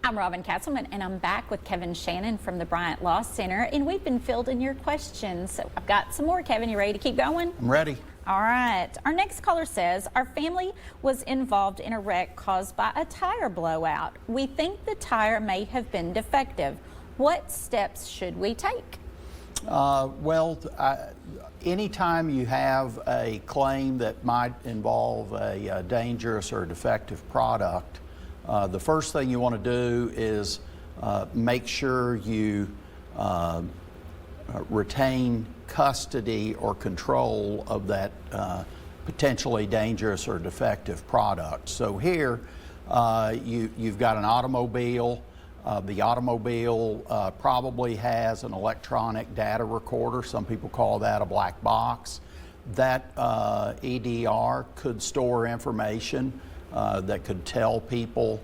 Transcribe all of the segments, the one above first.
I'm Robin Castleman, and I'm back with Kevin Shannon from the Bryant Law Center, and we've been fielding your questions. So I've got some more. Kevin, you ready to keep going? I'm ready. All right. Our next caller says, our family was involved in a wreck caused by a tire blowout. We think the tire may have been defective. What steps should we take? Anytime you have a claim that might involve a dangerous or defective product, the first thing you want to do is make sure you retain custody or control of that potentially dangerous or defective product. So here you've got an automobile. The automobile probably has an electronic data recorder. Some people call that a black box. That EDR could store information that could tell people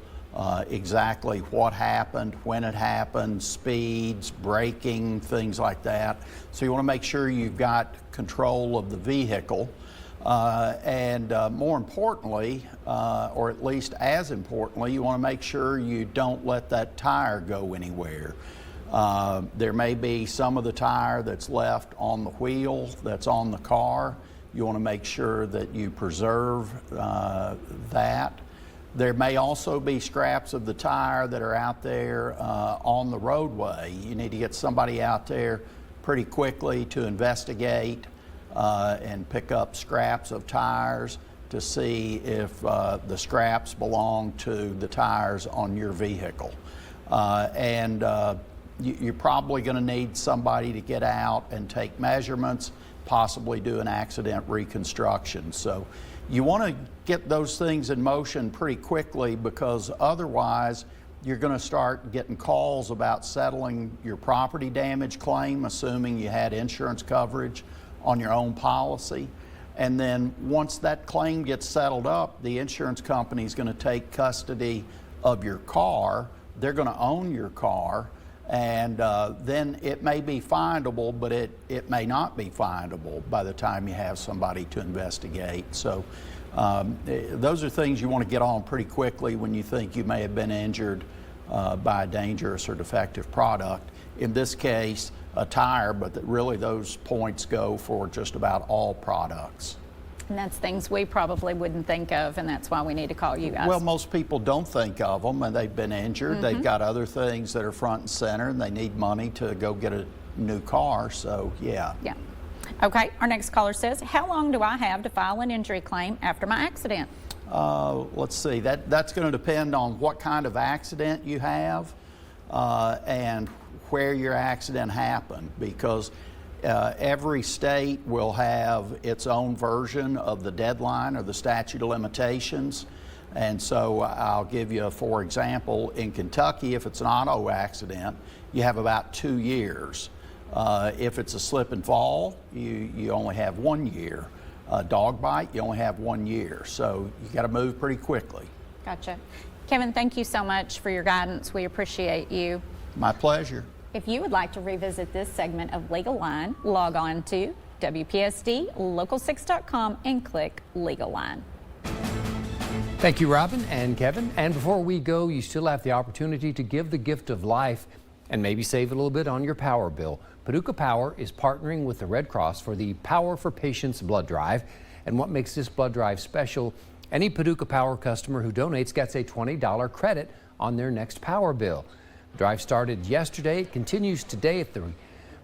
exactly what happened, when it happened, speeds, braking, things like that. So you want to make sure you've got control of the vehicle. More importantly, or at least as importantly, you want to make sure you don't let that tire go anywhere. There may be some of the tire that's left on the wheel that's on the car. You want to make sure that you preserve that. There may also be scraps of the tire that are out there on the roadway. You need to get somebody out there pretty quickly to investigate and pick up scraps of tires to see if the scraps belong to the tires on your vehicle. You're probably going to need somebody to get out and take measurements, possibly do an accident reconstruction. So you want to get those things in motion pretty quickly, because otherwise you're going to start getting calls about settling your property damage claim, assuming you had insurance coverage on your own policy. And then once that claim gets settled up, the insurance company is going to take custody of your car. They're going to own your car, and then it may be findable, but it may not be findable by the time you have somebody to investigate. So those are things you want to get on pretty quickly when you think you may have been injured by a dangerous or defective product. In this case, a tire, but really those points go for just about all products. And that's things we probably wouldn't think of, and that's why we need to call you guys. Well, most people don't think of them, and they've been injured. They've got other things that are front and center, and they need money to go get a new car, so yeah. Yeah. Okay, our next caller says, how long do I have to file an injury claim after my accident? Let's see, that's going to depend on what kind of accident you have and where your accident happened, because every state will have its own version of the deadline or the statute of limitations. And so I'll give you, for example, in Kentucky, if it's an auto accident, you have about 2 years. If it's a slip and fall, you only have 1 year. A dog bite, you only have 1 year. So you got to move pretty quickly. Gotcha. Kevin, thank you so much for your guidance. We appreciate you. My pleasure. If you would like to revisit this segment of Legal Line, log on to WPSDLocal6.com and click Legal Line. Thank you, Robin and Kevin. And before we go, you still have the opportunity to give the gift of life and maybe save a little bit on your power bill. Paducah Power is partnering with the Red Cross for the Power for Patients blood drive. And what makes this blood drive special, any Paducah Power customer who donates gets a $20 credit on their next power bill. The drive started yesterday. It continues today at the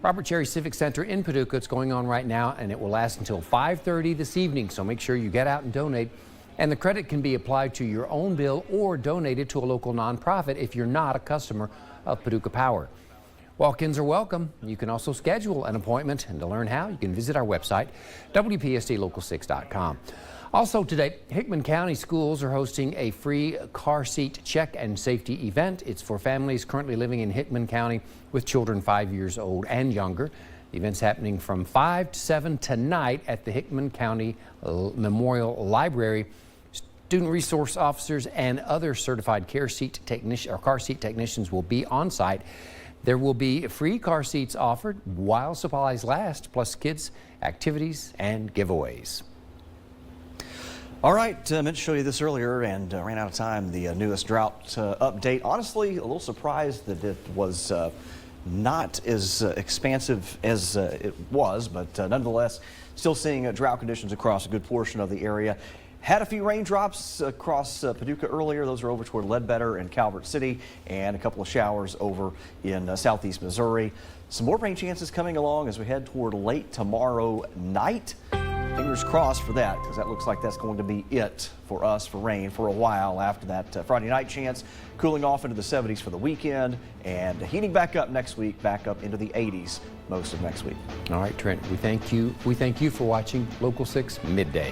Robert Cherry Civic Center in Paducah. It's going on right now, and it will last until 5:30 this evening. So make sure you get out and donate. And the credit can be applied to your own bill or donated to a local nonprofit if you're not a customer of Paducah Power. Walk-ins are welcome. You can also schedule an appointment, and to learn how, you can visit our website, WPSDLocal6.com. Also today, Hickman County Schools are hosting a free car seat check and safety event. It's for families currently living in Hickman County with children 5 years old and younger. The event's happening from 5 to 7 tonight at the Hickman County Memorial Library. Student resource officers and other certified car seat technicians will be on site. There will be free car seats offered while supplies last, plus kids, activities, and giveaways. All right, meant to show you this earlier and ran out of time. The newest drought update. Honestly, a little surprised that it was not as expansive as it was, but nonetheless, still seeing drought conditions across a good portion of the area. Had a few raindrops across Paducah earlier. Those are over toward Ledbetter and Calvert City, and a couple of showers over in southeast Missouri. Some more rain chances coming along as we head toward late tomorrow night. Fingers crossed for that, because that looks like that's going to be it for us for rain for a while after that Friday night chance. Cooling off into the 70s for the weekend and heating back up next week, back up into the 80s most of next week. All right, Trent, we thank you. We thank you for watching Local 6 Midday.